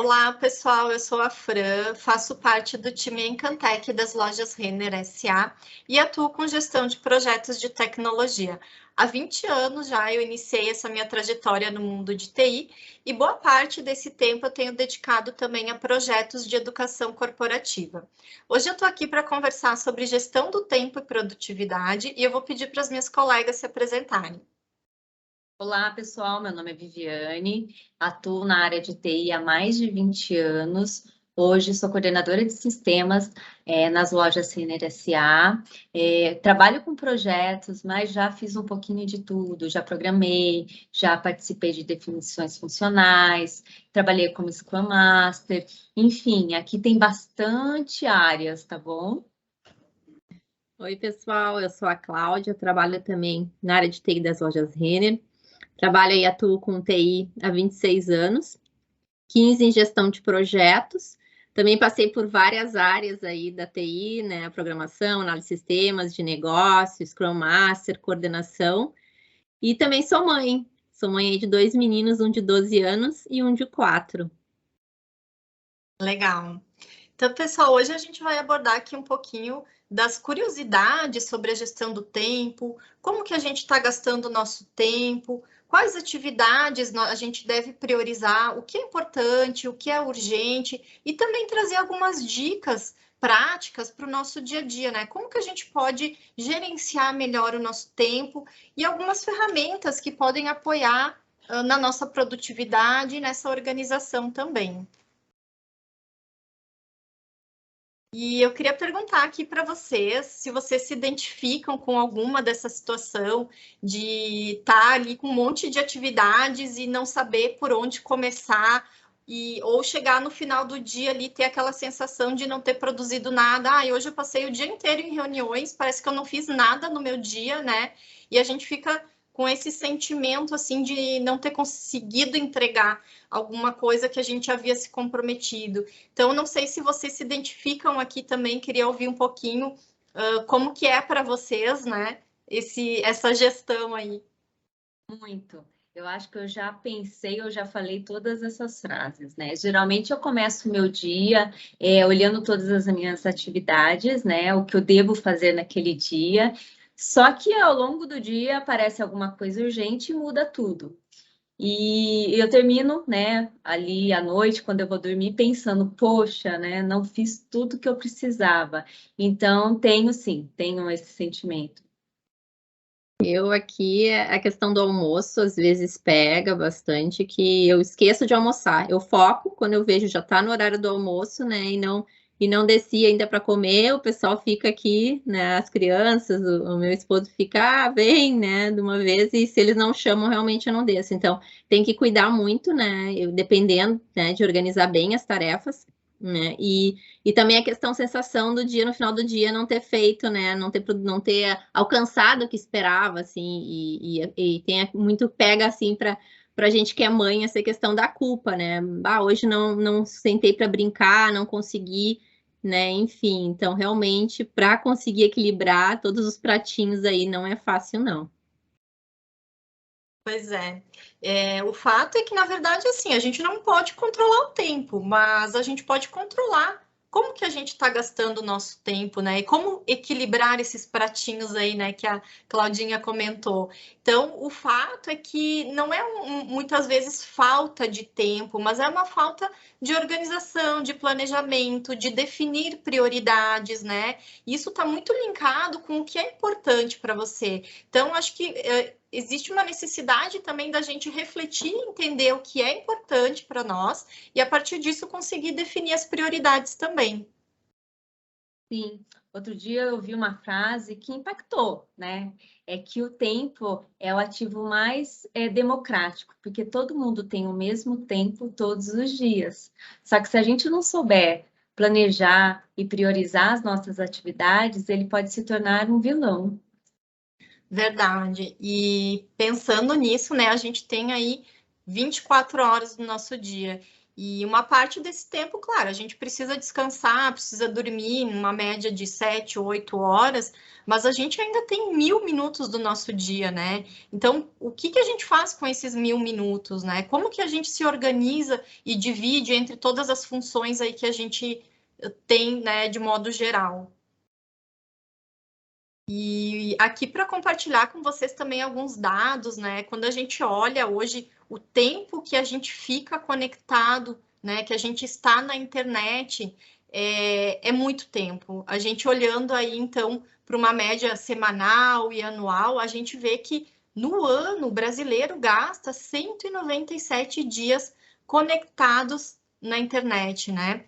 Olá, pessoal, eu sou a Fran, faço parte do time Encantec das lojas Renner S.A. e atuo com gestão de projetos de tecnologia. Há 20 anos já eu iniciei essa minha trajetória no mundo de TI e boa parte desse tempo eu tenho dedicado também a projetos de educação corporativa. Hoje eu estou aqui para conversar sobre gestão do tempo e produtividade e eu vou pedir para as minhas colegas se apresentarem. Olá, pessoal. Meu nome é Viviane, atuo na área de TI há mais de 20 anos. Hoje sou coordenadora de sistemas nas lojas Renner S.A. Trabalho com projetos, mas já fiz um pouquinho de tudo. Já programei, já participei de definições funcionais, trabalhei como Scrum Master. Enfim, aqui tem bastante áreas, tá bom? Oi, pessoal, eu sou a Cláudia, trabalho também na área de TI das lojas Renner. Trabalho e atuo com TI há 26 anos, 15 em gestão de projetos. Também passei por várias áreas aí da TI, né? Programação, análise de sistemas, de negócio, Scrum Master, coordenação. E também sou mãe. Sou mãe aí de 2 meninos, um de 12 anos e um de 4. Legal. Então, pessoal, hoje a gente vai abordar aqui um pouquinho das curiosidades sobre a gestão do tempo, como que a gente está gastando o nosso tempo, quais atividades a gente deve priorizar, o que é importante, o que é urgente, e também trazer algumas dicas práticas para o nosso dia a dia, né? Como que a gente pode gerenciar melhor o nosso tempo e algumas ferramentas que podem apoiar na nossa produtividade e nessa organização também. E eu queria perguntar aqui para vocês se vocês se identificam com alguma dessa situação de estar ali com um monte de atividades e não saber por onde começar, ou chegar no final do dia ali ter aquela sensação de não ter produzido nada. Ah, hoje eu passei o dia inteiro em reuniões, parece que eu não fiz nada no meu dia, né? E a gente fica com esse sentimento assim de não ter conseguido entregar alguma coisa que a gente havia se comprometido. Então, não sei se vocês se identificam aqui também, queria ouvir um pouquinho como que é para vocês, né, essa gestão aí. Muito. Eu acho que eu já pensei, eu já falei todas essas frases, né? Geralmente eu começo o meu dia olhando todas as minhas atividades, né? O que eu devo fazer naquele dia. Só que ao longo do dia aparece alguma coisa urgente e muda tudo. E eu termino, né, ali à noite, quando eu vou dormir, pensando, poxa, né, não fiz tudo que eu precisava. Então, tenho esse sentimento. Eu aqui, a questão do almoço, às vezes pega bastante, que eu esqueço de almoçar. Eu foco, quando eu vejo já está no horário do almoço, né, e não desci ainda para comer, o pessoal fica aqui, né, as crianças, o meu esposo fica, vem, né, de uma vez, e se eles não chamam, realmente eu não desço. Então, tem que cuidar muito, né, dependendo, né, de organizar bem as tarefas, né, e também a questão sensação do dia, no final do dia, não ter feito, né, não ter alcançado o que esperava, assim, e tem muito pega, assim, para gente que é mãe, essa questão da culpa, né, hoje não sentei para brincar, não consegui, né, enfim, então, realmente, para conseguir equilibrar todos os pratinhos aí, não é fácil, não. Pois é. O fato é que, na verdade, assim, a gente não pode controlar o tempo, mas a gente pode controlar como que a gente está gastando o nosso tempo, né? E como equilibrar esses pratinhos aí, né, que a Claudinha comentou. Então, o fato é que não é muitas vezes falta de tempo, mas é uma falta de organização, de planejamento, de definir prioridades, né? Isso está muito linkado com o que é importante para você. Então, acho que existe uma necessidade também da gente refletir e entender o que é importante para nós e, a partir disso, conseguir definir as prioridades também. Sim, outro dia eu vi uma frase que impactou, né? É que o tempo é o ativo mais democrático, porque todo mundo tem o mesmo tempo todos os dias. Só que se a gente não souber planejar e priorizar as nossas atividades, ele pode se tornar um vilão. Verdade. E pensando nisso, né, a gente tem aí 24 horas do nosso dia. E uma parte desse tempo, claro, a gente precisa descansar, precisa dormir, numa média de 7, 8 horas, mas a gente ainda tem 1.000 minutos do nosso dia, né? Então, o que a gente faz com esses 1.000 minutos, né? Como que a gente se organiza e divide entre todas as funções aí que a gente tem, né, de modo geral? E aqui para compartilhar com vocês também alguns dados, né? Quando a gente olha hoje o tempo que a gente fica conectado, né? Que a gente está na internet, é muito tempo. A gente olhando aí, então, para uma média semanal e anual, a gente vê que no ano o brasileiro gasta 197 dias conectados na internet, né?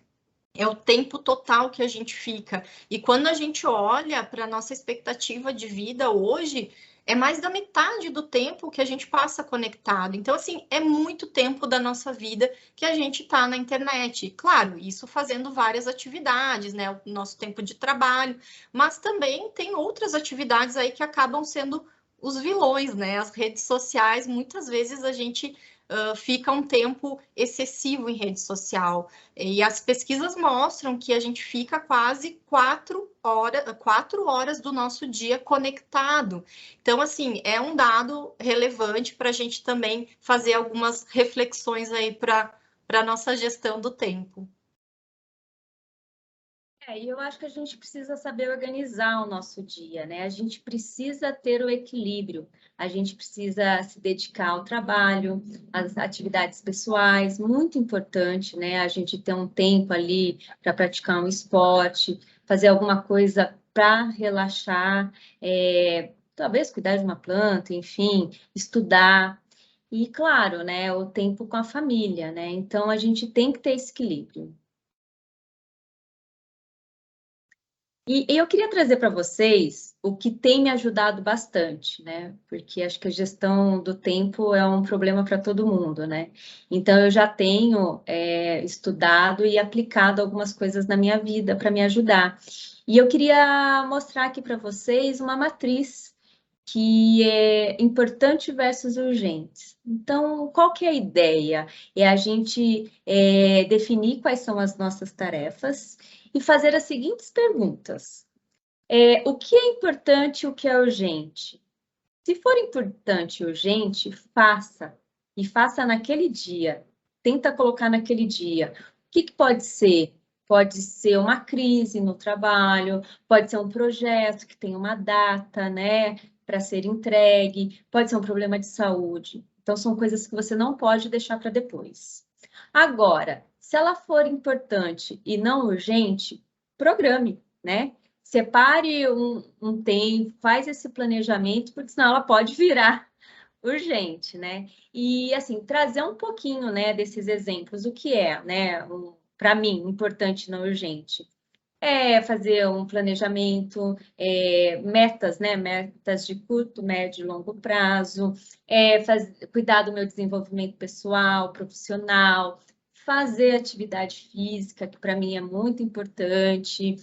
É o tempo total que a gente fica. E quando a gente olha para a nossa expectativa de vida hoje, é mais da metade do tempo que a gente passa conectado. Então, assim, é muito tempo da nossa vida que a gente está na internet. Claro, isso fazendo várias atividades, né? O nosso tempo de trabalho, mas também tem outras atividades aí que acabam sendo os vilões, né? As redes sociais, muitas vezes a gente fica um tempo excessivo em rede social. E as pesquisas mostram que a gente fica quase 4 horas do nosso dia conectado. Então, assim, é um dado relevante para a gente também fazer algumas reflexões aí para a nossa gestão do tempo. E eu acho que a gente precisa saber organizar o nosso dia, né? A gente precisa ter o equilíbrio, a gente precisa se dedicar ao trabalho, às atividades pessoais, muito importante, né? A gente ter um tempo ali para praticar um esporte, fazer alguma coisa para relaxar, talvez cuidar de uma planta, enfim, estudar. E, claro, né, o tempo com a família, né? Então, a gente tem que ter esse equilíbrio. E eu queria trazer para vocês o que tem me ajudado bastante, né? Porque acho que a gestão do tempo é um problema para todo mundo, né? Então, eu já tenho estudado e aplicado algumas coisas na minha vida para me ajudar. E eu queria mostrar aqui para vocês uma matriz que é importante versus urgente. Então, qual que é a ideia? É a gente definir quais são as nossas tarefas e fazer as seguintes perguntas. O que é importante e o que é urgente? Se for importante e urgente, faça. E faça naquele dia. Tenta colocar naquele dia. O que pode ser? Pode ser uma crise no trabalho, pode ser um projeto que tem uma data, né, para ser entregue, pode ser um problema de saúde. Então, são coisas que você não pode deixar para depois. Agora, se ela for importante e não urgente, programe, né? Separe um tempo, faz esse planejamento, porque senão ela pode virar urgente, né? E, assim, trazer um pouquinho, né, desses exemplos, o que é, né, para mim, importante e não urgente. Fazer um planejamento, metas, né? Metas de curto, médio e longo prazo, cuidar do meu desenvolvimento pessoal, profissional, fazer atividade física, que para mim é muito importante,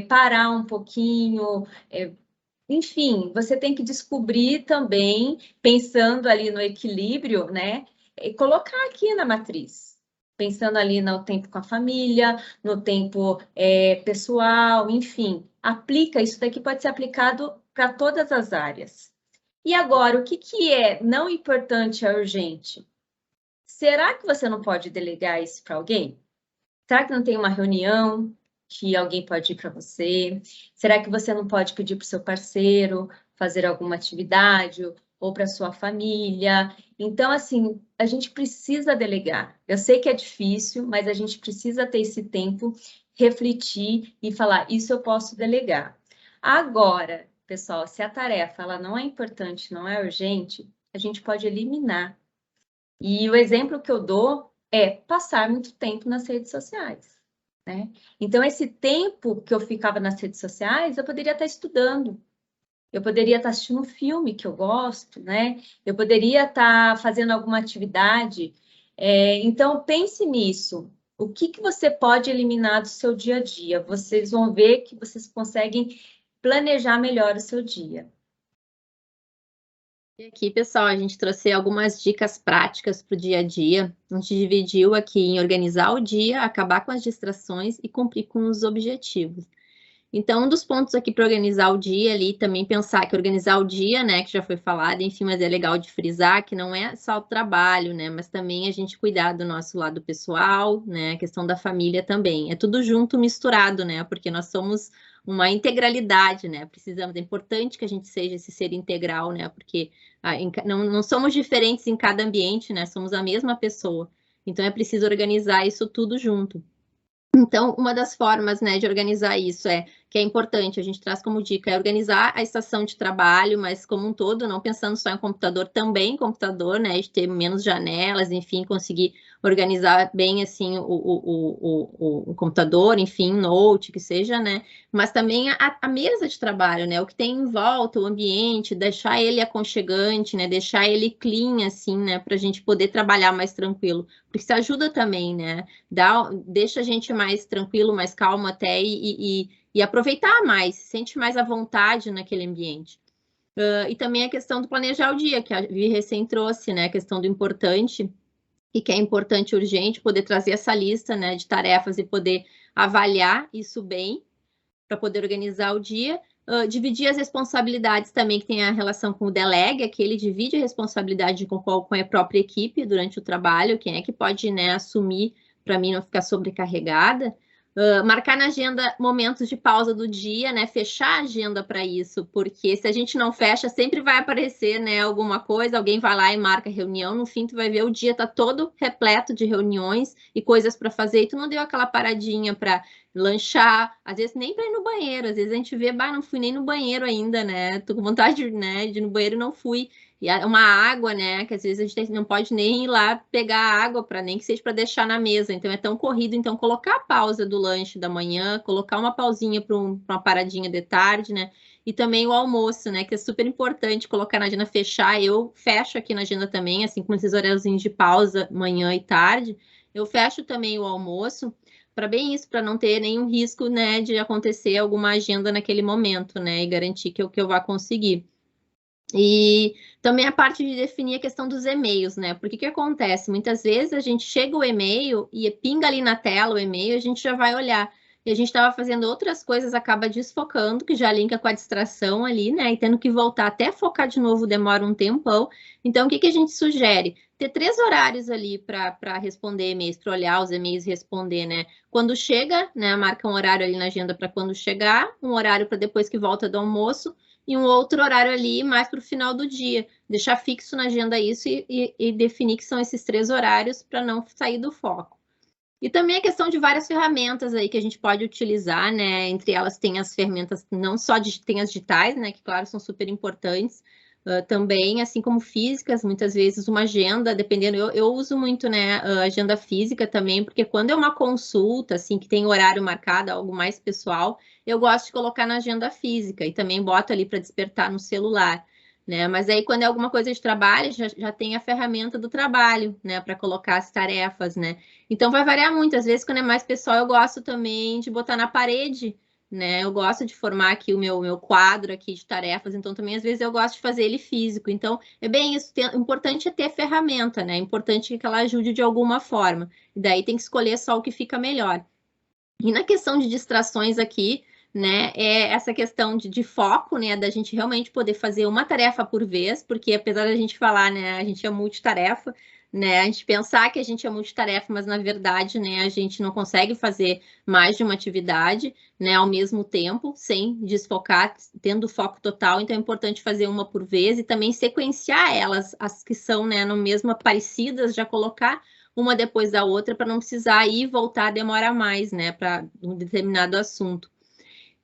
parar um pouquinho, enfim, você tem que descobrir também, pensando ali no equilíbrio, né? E colocar aqui na matriz, pensando ali no tempo com a família, no tempo pessoal, enfim, aplica, isso daqui pode ser aplicado para todas as áreas. E agora, o que é não importante, é urgente? Será que você não pode delegar isso para alguém? Será que não tem uma reunião que alguém pode ir para você? Será que você não pode pedir para o seu parceiro fazer alguma atividade ou para sua família? Então, assim, a gente precisa delegar. Eu sei que é difícil, mas a gente precisa ter esse tempo, refletir e falar, isso eu posso delegar. Agora, pessoal, se a tarefa ela não é importante, não é urgente, a gente pode eliminar. E o exemplo que eu dou é passar muito tempo nas redes sociais, né? Então, esse tempo que eu ficava nas redes sociais, eu poderia estar estudando, eu poderia estar assistindo um filme que eu gosto, né? Eu poderia estar fazendo alguma atividade. Então, pense nisso. O que você pode eliminar do seu dia a dia? Vocês vão ver que vocês conseguem planejar melhor o seu dia. E aqui, pessoal, a gente trouxe algumas dicas práticas para o dia a dia. A gente dividiu aqui em organizar o dia, acabar com as distrações e cumprir com os objetivos. Então, um dos pontos aqui para organizar o dia ali, também pensar que organizar o dia, né, que já foi falado, enfim, mas é legal de frisar que não é só o trabalho, né, mas também a gente cuidar do nosso lado pessoal, né, a questão da família também. É tudo junto, misturado, né, porque nós somos uma integralidade, né, precisamos, é importante que a gente seja esse ser integral, né, porque não somos diferentes em cada ambiente, né, somos a mesma pessoa. Então, é preciso organizar isso tudo junto. Então, uma das formas, né, de organizar isso que é importante, a gente traz como dica, é organizar a estação de trabalho, mas como um todo, não pensando só em computador, também computador, né, de ter menos janelas, enfim, conseguir organizar bem, assim, o computador, enfim, note, que seja, né, mas também a mesa de trabalho, né, o que tem em volta, o ambiente, deixar ele aconchegante, né, deixar ele clean, assim, né, para a gente poder trabalhar mais tranquilo, porque isso ajuda também, né, deixa a gente mais tranquilo, mais calmo até e aproveitar mais, se sente mais à vontade naquele ambiente. E também a questão do planejar o dia, que a Vi recém trouxe, né? A questão do importante, e que é importante e urgente, poder trazer essa lista, né, de tarefas e poder avaliar isso bem, para poder organizar o dia. Dividir as responsabilidades também, que tem a relação com o delegue, que ele divide a responsabilidade com a própria equipe durante o trabalho, quem é que pode, né, assumir para mim não ficar sobrecarregada. Marcar na agenda momentos de pausa do dia, né? Fechar a agenda para isso, porque se a gente não fecha, sempre vai aparecer, né, alguma coisa, alguém vai lá e marca reunião, no fim tu vai ver o dia tá todo repleto de reuniões e coisas para fazer, e tu não deu aquela paradinha para lanchar, às vezes nem para ir no banheiro, às vezes a gente vê, não fui nem no banheiro ainda, né? Tô com vontade, né, de ir no banheiro e não fui. E uma água, né, que às vezes a gente não pode nem ir lá pegar água, para nem que seja para deixar na mesa. Então é tão corrido, então colocar a pausa do lanche da manhã, colocar uma pausinha para uma paradinha de tarde, né? E também o almoço, né, que é super importante colocar na agenda, fechar. Eu fecho aqui na agenda também, assim como esses horáriozinhos de pausa manhã e tarde, eu fecho também o almoço para bem isso, para não ter nenhum risco, né, de acontecer alguma agenda naquele momento, né, e garantir que eu vá conseguir. E também a parte de definir a questão dos e-mails, né? Porque que acontece? Muitas vezes a gente chega o e-mail e pinga ali na tela o e-mail, a gente já vai olhar. E a gente estava fazendo outras coisas, acaba desfocando, que já linka com a distração ali, né? E tendo que voltar até focar de novo demora um tempão. Então, o que a gente sugere? Ter 3 horários ali para responder e-mails, para olhar os e-mails e responder, né? Quando chega, né? Marca um horário ali na agenda para quando chegar, um horário para depois que volta do almoço, e um outro horário ali mais para o final do dia. Deixar fixo na agenda isso e definir que são esses 3 horários para não sair do foco. E também a questão de várias ferramentas aí que a gente pode utilizar, né? Entre elas tem as ferramentas, não só tem as digitais, né? Que claro, são super importantes. Também, assim como físicas, muitas vezes uma agenda, dependendo, eu uso muito, né, agenda física também, porque quando é uma consulta, assim, que tem horário marcado, algo mais pessoal, eu gosto de colocar na agenda física e também boto ali para despertar no celular, né, mas aí quando é alguma coisa de trabalho, já tem a ferramenta do trabalho, né, para colocar as tarefas, né, então vai variar muito, às vezes quando é mais pessoal, eu gosto também de botar na parede, né? Eu gosto de formar aqui o meu quadro aqui de tarefas, então também às vezes eu gosto de fazer ele físico. Então é bem isso, importante é ter ferramenta, né? Importante que ela ajude de alguma forma. E daí tem que escolher só o que fica melhor. E na questão de distrações aqui, né, é essa questão de foco, né, da gente realmente poder fazer uma tarefa por vez, porque apesar da gente falar, né, a gente é multitarefa, né, a gente pensar que a gente é multitarefa, mas na verdade, né, a gente não consegue fazer mais de uma atividade, né, ao mesmo tempo, sem desfocar, tendo foco total, então é importante fazer uma por vez e também sequenciar elas, as que são, né, no mesmo parecidas, já colocar uma depois da outra, para não precisar ir e voltar, demora mais, né, para um determinado assunto.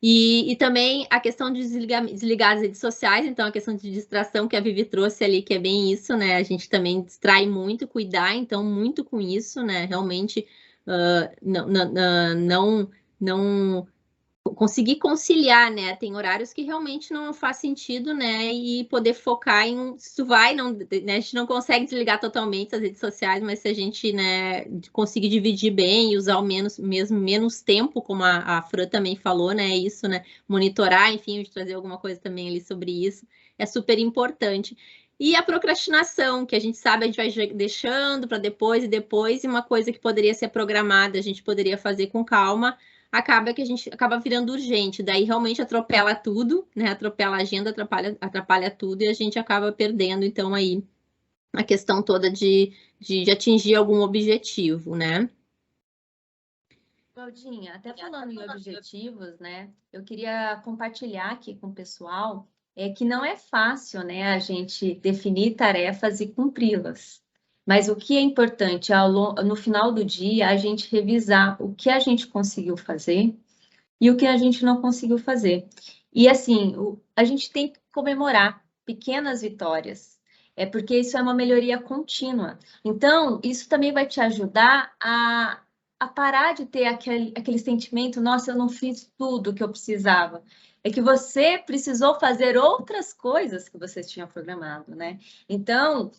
E também a questão de desligar as redes sociais, então a questão de distração que a Vivi trouxe ali, que é bem isso, né, a gente também distrai muito, cuidar, então, muito com isso, né, realmente não conseguir conciliar, né? Tem horários que realmente não faz sentido, né? E poder focar em se tu vai, não, né? A gente não consegue desligar totalmente as redes sociais, mas se a gente, né, conseguir dividir bem e usar o menos tempo, como a Fran também falou, né? Isso, né? Monitorar, enfim, de trazer alguma coisa também ali sobre isso, é super importante. E a procrastinação, que a gente sabe, a gente vai deixando para depois, e uma coisa que poderia ser programada, a gente poderia fazer com calma, acaba que a gente acaba virando urgente, daí realmente atropela tudo, né? Atropela a agenda, atrapalha tudo, e a gente acaba perdendo, então, aí, a questão toda de atingir algum objetivo, né? Claudinha, até falando em objetivos, né? Eu queria compartilhar aqui com o pessoal que não é fácil, né, a gente definir tarefas e cumpri-las. Mas o que é importante no final do dia, a gente revisar o que a gente conseguiu fazer e o que a gente não conseguiu fazer. E assim, a gente tem que comemorar pequenas vitórias, porque isso é uma melhoria contínua. Então, isso também vai te ajudar a parar de ter aquele sentimento, nossa, eu não fiz tudo o que eu precisava. É que você precisou fazer outras coisas que você tinha programado, né? Então,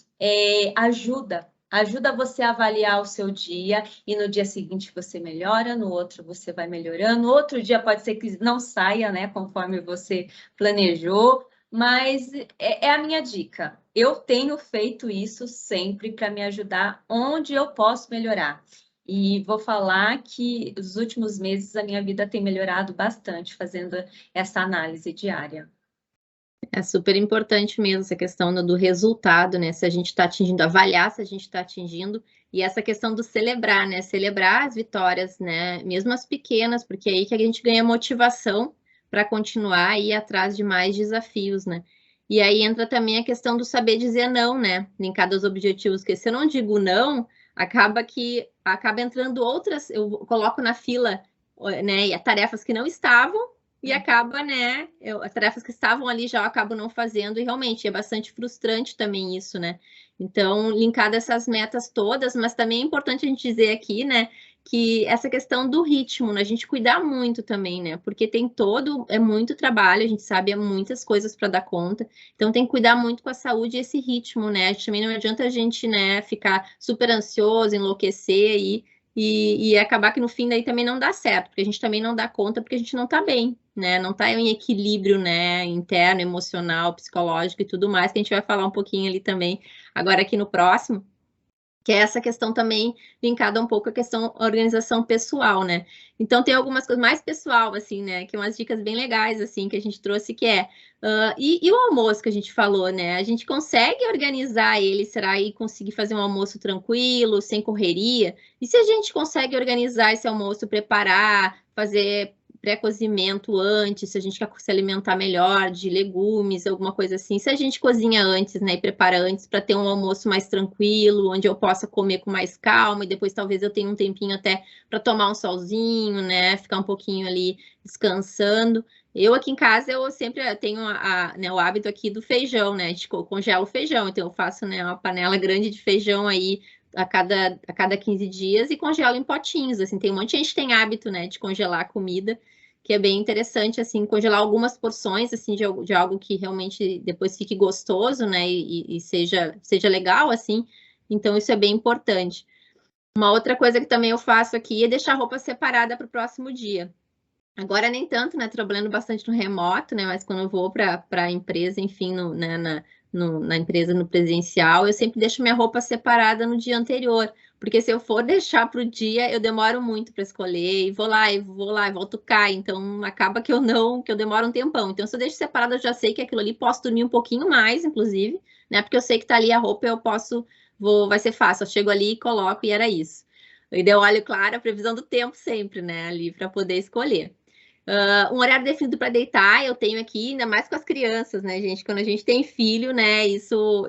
ajuda você a avaliar o seu dia e no dia seguinte você melhora, no outro você vai melhorando, no outro dia pode ser que não saia, né, conforme você planejou, mas é a minha dica. Eu tenho feito isso sempre para me ajudar onde eu posso melhorar. E vou falar que nos últimos meses a minha vida tem melhorado bastante fazendo essa análise diária. É super importante mesmo essa questão do resultado, né? Se a gente está atingindo, avaliar se a gente está atingindo, e essa questão do celebrar, né? Celebrar as vitórias, né? Mesmo as pequenas, porque é aí que a gente ganha motivação para continuar e ir atrás de mais desafios, né? E aí entra também a questão do saber dizer não, né? Linkado aos objetivos, porque se eu não digo não, acaba entrando outras, eu coloco na fila, né? Tarefas que não estavam. E acaba, né? As tarefas que estavam ali já eu acabo não fazendo, e realmente é bastante frustrante também isso, né? Então, linkado essas metas todas, mas também é importante a gente dizer aqui, né? Que essa questão do ritmo, né, a gente cuidar muito também, né? Porque é muito trabalho, a gente sabe, é muitas coisas para dar conta. Então, tem que cuidar muito com a saúde e esse ritmo, né? A gente também não adianta a gente, né, ficar super ansioso, enlouquecer e acabar que no fim daí também não dá certo, porque a gente também não dá conta porque a gente não tá bem, né? Não tá em equilíbrio, né? Interno, emocional, psicológico e tudo mais, que a gente vai falar um pouquinho ali também agora aqui no próximo, que é essa questão também linkada um pouco à questão organização pessoal, né? Então tem algumas coisas mais pessoal, assim, né? Que umas dicas bem legais, assim, que a gente trouxe, que é e o almoço que a gente falou, né? A gente consegue organizar ele, será aí conseguir fazer um almoço tranquilo, sem correria? E se a gente consegue organizar esse almoço, preparar, fazer pré-cozimento antes, se a gente quer se alimentar melhor de legumes, alguma coisa assim. Se a gente cozinha antes, né, e prepara antes para ter um almoço mais tranquilo, onde eu possa comer com mais calma e depois talvez eu tenha um tempinho até para tomar um solzinho, né, ficar um pouquinho ali descansando. Eu aqui em casa, eu sempre tenho né, o hábito aqui do feijão, né, a gente congela o feijão, então eu faço, né, uma panela grande de feijão aí a cada 15 dias e congelo em potinhos, assim, tem um monte de gente que tem hábito, né, de congelar a comida, que é bem interessante, assim, congelar algumas porções, assim, de algo que realmente depois fique gostoso, né, e seja legal, assim, então isso é bem importante. Uma outra coisa que também eu faço aqui é deixar a roupa separada para o próximo dia. Agora nem tanto, né, trabalhando bastante no remoto, né, mas quando eu vou para a empresa, enfim, na empresa, no presencial, eu sempre deixo minha roupa separada no dia anterior, porque se eu for deixar para o dia, eu demoro muito para escolher, e vou lá, e volto cá, então acaba que eu demoro um tempão. Então, se eu deixo separado, eu já sei que aquilo ali, posso dormir um pouquinho mais, inclusive, né, porque eu sei que tá ali a roupa, vai ser fácil, eu chego ali e coloco, e era isso. E daí eu olho, claro, a previsão do tempo sempre, né, ali para poder escolher. Um horário definido para deitar, eu tenho aqui, ainda mais com as crianças, né, gente? Quando a gente tem filho, né, isso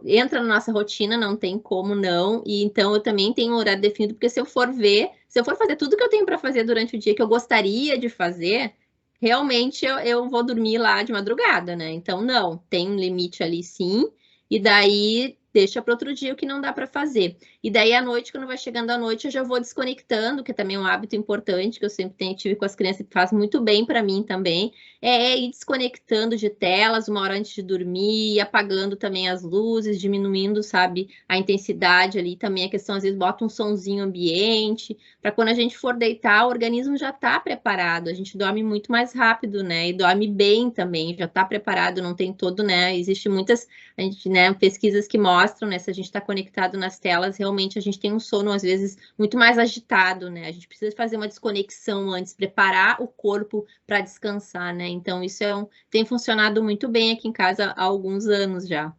entra na nossa rotina, não tem como não. E então eu também tenho um horário definido, porque se eu for fazer tudo que eu tenho para fazer durante o dia que eu gostaria de fazer, realmente eu vou dormir lá de madrugada, né? Então, não, tem um limite ali sim, e daí deixa para outro dia o que não dá para fazer. E daí à noite, quando vai chegando à noite, eu já vou desconectando, que também é um hábito importante que eu sempre tive com as crianças, que faz muito bem para mim também, é ir desconectando de telas uma hora antes de dormir, apagando também as luzes, diminuindo, sabe, a intensidade ali, também a questão, às vezes, bota um sonzinho ambiente, para quando a gente for deitar, o organismo já está preparado, a gente dorme muito mais rápido, né, e dorme bem também, já está preparado, não tem todo, né, existe muitas, a gente, né, pesquisas que mostram, né, se a gente está conectado nas telas, realmente a gente tem um sono, às vezes, muito mais agitado, né, a gente precisa fazer uma desconexão antes, preparar o corpo para descansar, né, então isso tem funcionado muito bem aqui em casa há alguns anos já.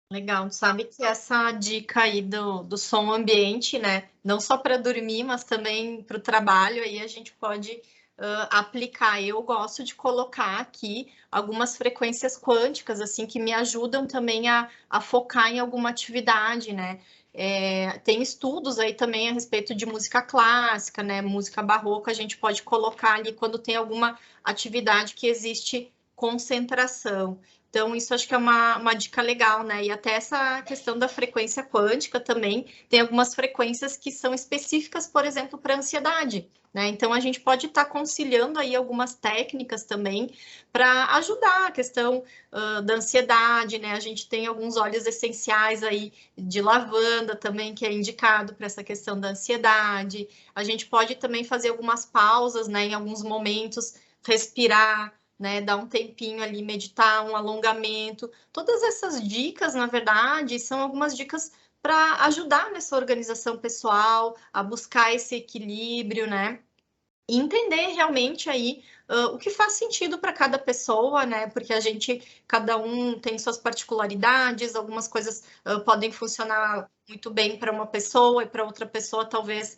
Legal, sabe que essa dica aí do som ambiente, né, não só para dormir, mas também para o trabalho, aí a gente pode aplicar. Eu gosto de colocar aqui algumas frequências quânticas, assim, que me ajudam também a focar em alguma atividade, né. Tem estudos aí também a respeito de música clássica, né, música barroca, a gente pode colocar ali quando tem alguma atividade que existe concentração. Então, isso acho que é uma dica legal, né? E até essa questão da frequência quântica também, tem algumas frequências que são específicas, por exemplo, para ansiedade, né? Então, a gente pode estar conciliando aí algumas técnicas também para ajudar a questão da ansiedade, né? A gente tem alguns óleos essenciais aí de lavanda também, que é indicado para essa questão da ansiedade. A gente pode também fazer algumas pausas, né? Em alguns momentos, respirar, né, dar um tempinho ali, meditar, um alongamento. Todas essas dicas, na verdade, são algumas dicas para ajudar nessa organização pessoal, a buscar esse equilíbrio, né? E entender realmente aí o que faz sentido para cada pessoa, né? Porque cada um tem suas particularidades, algumas coisas podem funcionar muito bem para uma pessoa e para outra pessoa talvez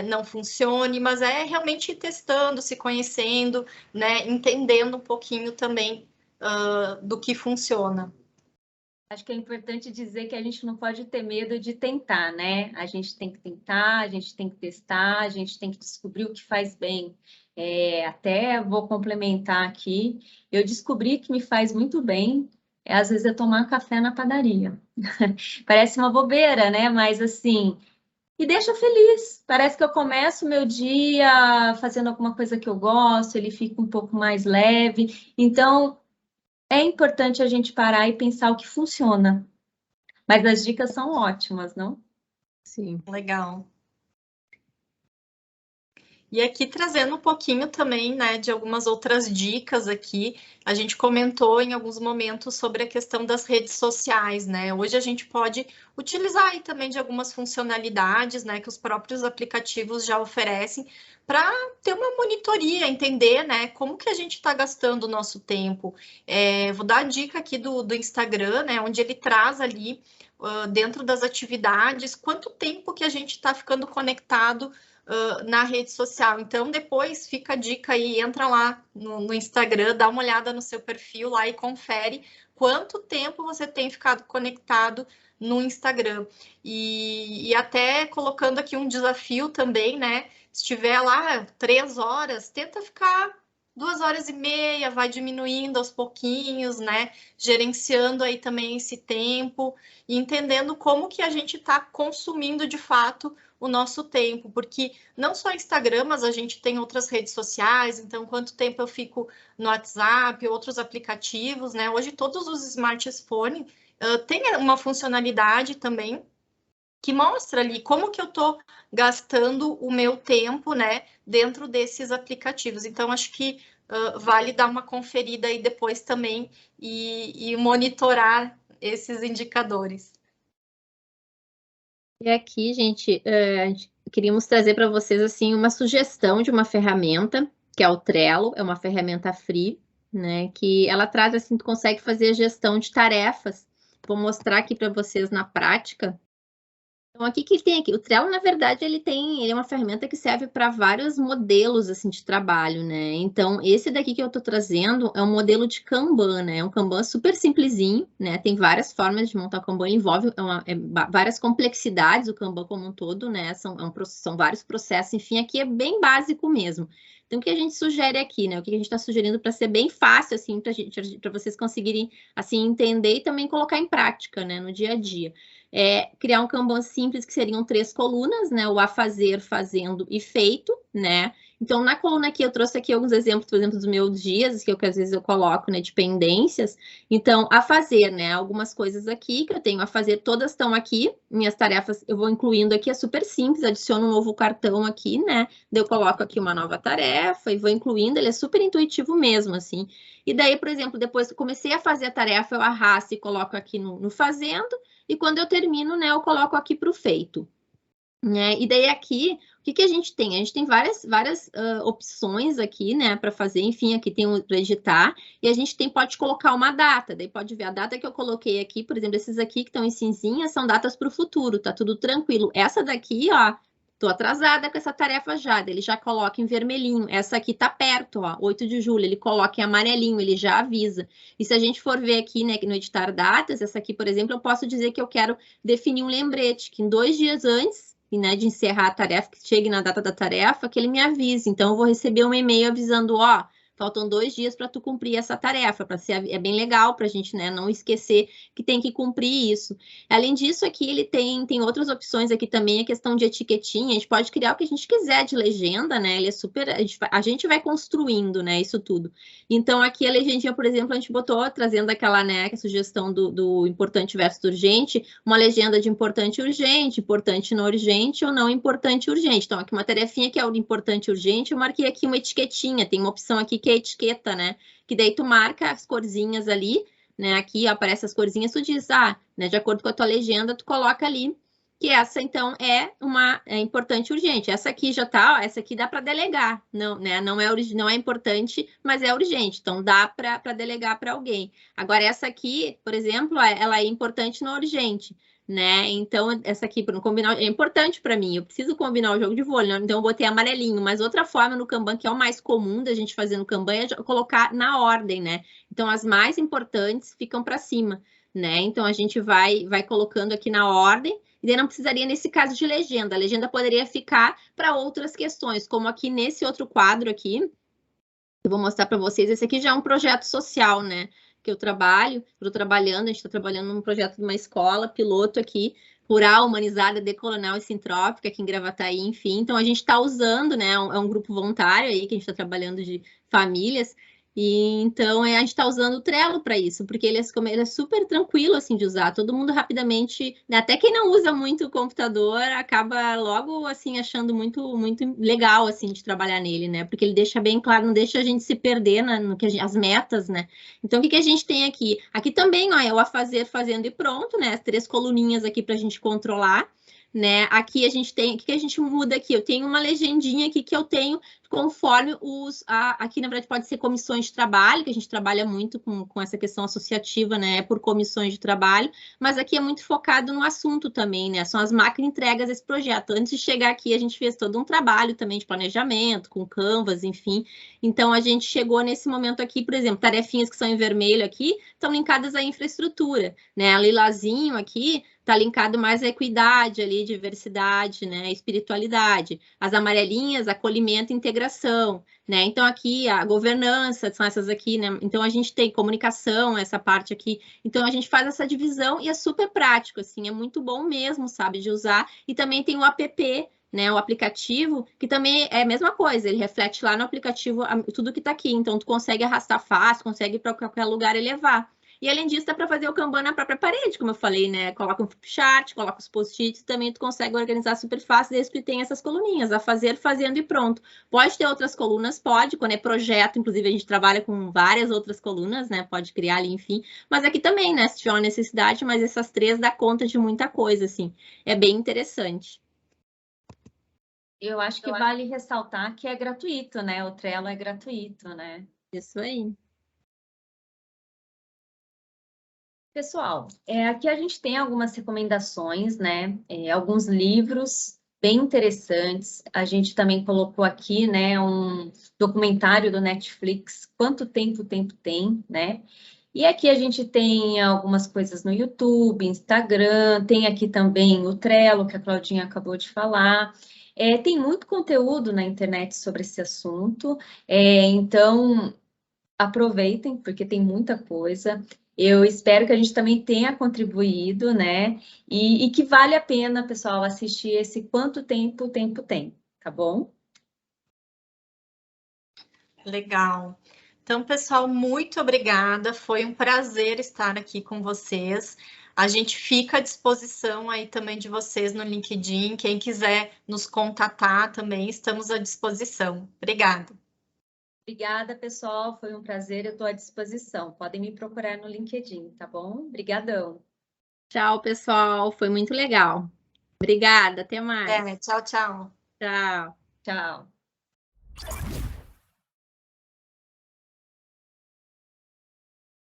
não funcione, mas é realmente ir testando, se conhecendo, né? Entendendo um pouquinho também do que funciona. Acho que é importante dizer que a gente não pode ter medo de tentar, né? A gente tem que tentar, a gente tem que testar, a gente tem que descobrir o que faz bem. Até vou complementar aqui, eu descobri que me faz muito bem, às vezes, é tomar café na padaria. Parece uma bobeira, né? Mas assim, e deixa feliz. Parece que eu começo o meu dia fazendo alguma coisa que eu gosto, ele fica um pouco mais leve. Então, é importante a gente parar e pensar o que funciona. Mas as dicas são ótimas, não? Sim. Legal. E aqui trazendo um pouquinho também, né, de algumas outras dicas aqui, a gente comentou em alguns momentos sobre a questão das redes sociais, né? Hoje a gente pode utilizar aí também de algumas funcionalidades, né, que os próprios aplicativos já oferecem para ter uma monitoria, entender, né, como que a gente está gastando o nosso tempo. Vou dar a dica aqui do Instagram, né, onde ele traz ali dentro das atividades quanto tempo que a gente está ficando conectado na rede social. Então, depois fica a dica aí, entra lá no Instagram, dá uma olhada no seu perfil lá e confere quanto tempo você tem ficado conectado no Instagram. E até colocando aqui um desafio também, né? Se tiver lá 3 horas, tenta ficar 2 horas e meia, vai diminuindo aos pouquinhos, né? Gerenciando aí também esse tempo e entendendo como que a gente está consumindo de fato o nosso tempo, porque não só Instagram, mas a gente tem outras redes sociais, então quanto tempo eu fico no WhatsApp, outros aplicativos, né? Hoje todos os smartphones têm uma funcionalidade também que mostra ali como que eu estou gastando o meu tempo, né, dentro desses aplicativos. Então, acho que vale dar uma conferida aí depois também e monitorar esses indicadores. E aqui, gente, queríamos trazer para vocês assim uma sugestão de uma ferramenta, que é o Trello, é uma ferramenta free, né? Que ela traz assim, tu consegue fazer a gestão de tarefas. Vou mostrar aqui para vocês na prática. Então, aqui que tem aqui, o Trello, na verdade, ele é uma ferramenta que serve para vários modelos assim de trabalho, né? Então, esse daqui que eu estou trazendo é um modelo de Kanban, né? É um Kanban super simplesinho, né? Tem várias formas de montar o Kanban, ele envolve várias complexidades, o Kanban como um todo, né? São vários processos, enfim, aqui é bem básico mesmo. Então, o que a gente sugere aqui, né? O que a gente está sugerindo para ser bem fácil, assim, para vocês conseguirem, assim, entender e também colocar em prática, né, no dia a dia. É criar um Kanban simples, que seriam 3 colunas, né? O a fazer, fazendo e feito, né? Então, na coluna aqui, eu trouxe aqui alguns exemplos, por exemplo, dos meus dias, que às vezes eu coloco, né, de pendências. Então, a fazer, né, algumas coisas aqui que eu tenho a fazer, todas estão aqui, minhas tarefas eu vou incluindo aqui, é super simples, adiciono um novo cartão aqui, né, daí eu coloco aqui uma nova tarefa e vou incluindo, ele é super intuitivo mesmo, assim. E daí, por exemplo, depois que eu comecei a fazer a tarefa, eu arrasto e coloco aqui no fazendo, e quando eu termino, né, eu coloco aqui para o feito. Né? E daí aqui, o que a gente tem? A gente tem várias opções aqui, né, para fazer. Enfim, aqui tem um para editar. E a gente pode colocar uma data. Daí pode ver a data que eu coloquei aqui. Por exemplo, esses aqui que estão em cinzinha são datas para o futuro. Tá tudo tranquilo. Essa daqui, ó, tô atrasada com essa tarefa já. Ele já coloca em vermelhinho. Essa aqui tá perto, ó, 8 de julho. Ele coloca em amarelinho, ele já avisa. E se a gente for ver aqui, né, no editar datas, essa aqui, por exemplo, eu posso dizer que eu quero definir um lembrete, que em 2 dias antes, né, de encerrar a tarefa, que chegue na data da tarefa, que ele me avise. Então, eu vou receber um e-mail avisando, ó, faltam 2 dias para tu cumprir essa tarefa, para ser é bem legal para a gente, né, não esquecer que tem que cumprir isso. Além disso, aqui ele tem outras opções aqui também, a questão de etiquetinha, a gente pode criar o que a gente quiser de legenda, né, ele é super, a gente vai construindo, né, isso tudo. Então, aqui a legendinha, por exemplo, a gente botou, trazendo aquela, né, a sugestão do importante versus urgente, uma legenda de importante e urgente, importante não urgente ou não importante e urgente. Então, aqui uma tarefinha que é o importante e urgente, eu marquei aqui uma etiquetinha, tem uma opção aqui que é a etiqueta, né, que daí tu marca as corzinhas ali, né, aqui aparece as corzinhas, tu diz, né, de acordo com a tua legenda, tu coloca ali, que essa, então, é importante e urgente. Essa aqui já tá, ó, essa aqui dá para delegar, não, né? Não é importante, mas é urgente, então dá para delegar para alguém. Agora, essa aqui, por exemplo, ela é importante não urgente, né? Então, essa aqui, para não combinar, é importante para mim, eu preciso combinar o jogo de vôlei, né? Então eu botei amarelinho, mas outra forma no Kanban, que é o mais comum da gente fazer no Kanban, é colocar na ordem, né? Então, as mais importantes ficam para cima, né? Então, a gente vai colocando aqui na ordem, e daí não precisaria, nesse caso, de legenda. A legenda poderia ficar para outras questões, como aqui nesse outro quadro aqui, eu vou mostrar para vocês. Esse aqui já é um projeto social, né? Que eu estou trabalhando, a gente está trabalhando num projeto de uma escola, piloto aqui, rural, humanizada, decolonial e sintrópica, aqui em Gravataí, enfim. Então, a gente está usando, né? É um grupo voluntário aí, que a gente está trabalhando de famílias. E então a gente está usando o Trello para isso, porque ele é super tranquilo assim de usar. Todo mundo rapidamente, né, até quem não usa muito o computador, acaba logo assim achando muito legal assim de trabalhar nele, né? Porque ele deixa bem claro, não deixa a gente se perder no que as metas, né? Então o que a gente tem aqui? Aqui também, ó, é o a fazer, fazendo e pronto, né? As 3 coluninhas aqui para a gente controlar. Né? Aqui a gente tem, o que a gente muda aqui? Eu tenho uma legendinha aqui que eu tenho conforme aqui na verdade pode ser comissões de trabalho, que a gente trabalha muito com essa questão associativa, né, por comissões de trabalho, mas aqui é muito focado no assunto também, né, são as macro entregas desse projeto. Antes de chegar aqui, a gente fez todo um trabalho também de planejamento, com Canvas, enfim, então a gente chegou nesse momento aqui, por exemplo, tarefinhas que são em vermelho aqui, estão linkadas à infraestrutura, né, a lilazinho aqui está linkado mais à equidade ali, diversidade, né, espiritualidade. As amarelinhas, acolhimento e integração, né? Então aqui a governança, são essas aqui, né? Então a gente tem comunicação, essa parte aqui. Então a gente faz essa divisão e é super prático, assim, é muito bom mesmo, sabe, de usar. E também tem o app, né, o aplicativo, que também é a mesma coisa, ele reflete lá no aplicativo tudo que está aqui. Então tu consegue arrastar fácil, consegue ir para qualquer lugar e levar. E além disso, dá para fazer o Kanban na própria parede, como eu falei, né? Coloca um chart, coloca os post-its, também tu consegue organizar super fácil, desde que tem essas coluninhas, a fazer, fazendo e pronto. Pode ter outras colunas, pode, quando é projeto, inclusive a gente trabalha com várias outras colunas, né? Pode criar ali, enfim. Mas aqui também, né? Se tiver uma necessidade, mas essas 3 dá conta de muita coisa, assim. É bem interessante. Eu acho que vale ressaltar que é gratuito, né? O Trello é gratuito, né? Isso aí. Pessoal, aqui a gente tem algumas recomendações, né? Alguns livros bem interessantes. A gente também colocou aqui, né, um documentário do Netflix, Quanto Tempo o Tempo Tem, né? E aqui a gente tem algumas coisas no YouTube, Instagram, tem aqui também o Trello, que a Claudinha acabou de falar. Tem muito conteúdo na internet sobre esse assunto, então aproveitem, porque tem muita coisa. Eu espero que a gente também tenha contribuído, né? E que vale a pena, pessoal, assistir esse Quanto Tempo o Tempo Tem, tá bom? Legal. Então, pessoal, muito obrigada. Foi um prazer estar aqui com vocês. A gente fica à disposição aí também de vocês no LinkedIn. Quem quiser nos contatar também, estamos à disposição. Obrigada. Obrigada, pessoal. Foi um prazer. Eu estou à disposição. Podem me procurar no LinkedIn, tá bom? Obrigadão. Tchau, pessoal. Foi muito legal. Obrigada. Até mais. Tchau, tchau. Tchau. Tchau.